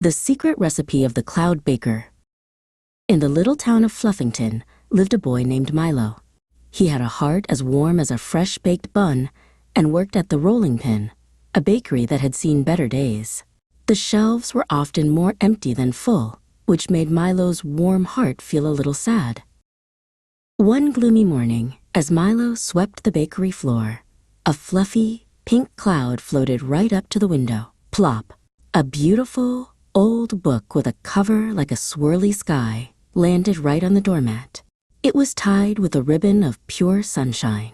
The Secret Recipe of the Cloud Baker. In the little town of Fluffington lived a boy named Milo. He had a heart as warm as a fresh-baked bun and worked at the Rolling Pin, a bakery that had seen better days. The shelves were often more empty than full, which made Milo's warm heart feel a little sad. One gloomy morning, as Milo swept the bakery floor, a fluffy, pink cloud floated right up to the window. Plop! A beautiful, old book with a cover like a swirly sky landed right on the doormat. It was tied with a ribbon of pure sunshine.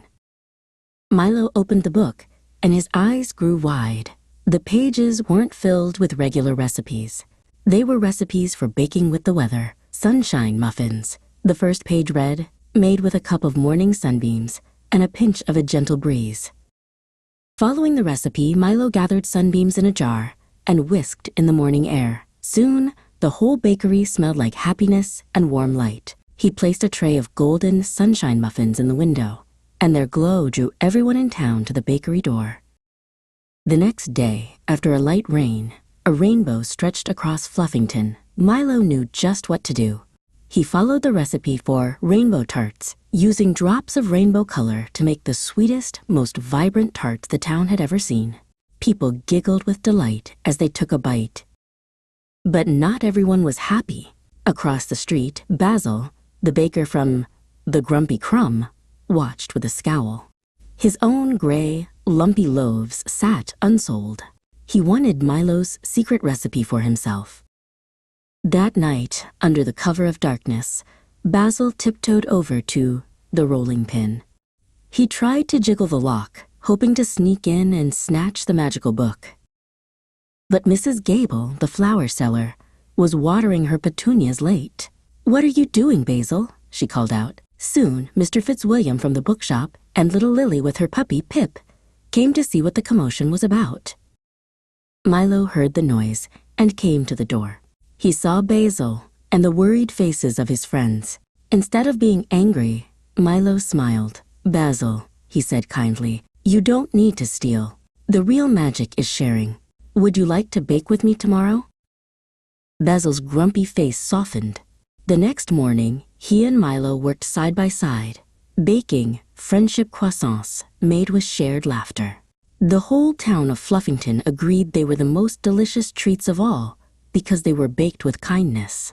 Milo opened the book, and his eyes grew wide. The pages weren't filled with regular recipes. They were recipes for baking with the weather. Sunshine muffins. The first page read, made with a cup of morning sunbeams and a pinch of a gentle breeze. Following the recipe, Milo gathered sunbeams in a jar and whisked in the morning air. Soon, the whole bakery smelled like happiness and warm light. He placed a tray of golden sunshine muffins in the window, and their glow drew everyone in town to the bakery door. The next day, after a light rain, a rainbow stretched across Fluffington. Milo knew just what to do. He followed the recipe for rainbow tarts, using drops of rainbow color to make the sweetest, most vibrant tarts the town had ever seen. People giggled with delight as they took a bite. But not everyone was happy. Across the street, Basil, the baker from the Grumpy Crumb, watched with a scowl. His own gray, lumpy loaves sat unsold. He wanted Milo's secret recipe for himself. That night, under the cover of darkness, Basil tiptoed over to the rolling pin. He tried to jiggle the lock, hoping to sneak in and snatch the magical book. But Mrs. Gable, the flower seller, was watering her petunias late. "What are you doing, Basil?" she called out. Soon, Mr. Fitzwilliam from the bookshop and little Lily with her puppy, Pip, came to see what the commotion was about. Milo heard the noise and came to the door. He saw Basil and the worried faces of his friends. Instead of being angry, Milo smiled. "Basil," he said kindly, "you don't need to steal. The real magic is sharing. Would you like to bake with me tomorrow?" Basil's grumpy face softened. The next morning, he and Milo worked side by side, baking friendship croissants made with shared laughter. The whole town of Fluffington agreed they were the most delicious treats of all because they were baked with kindness.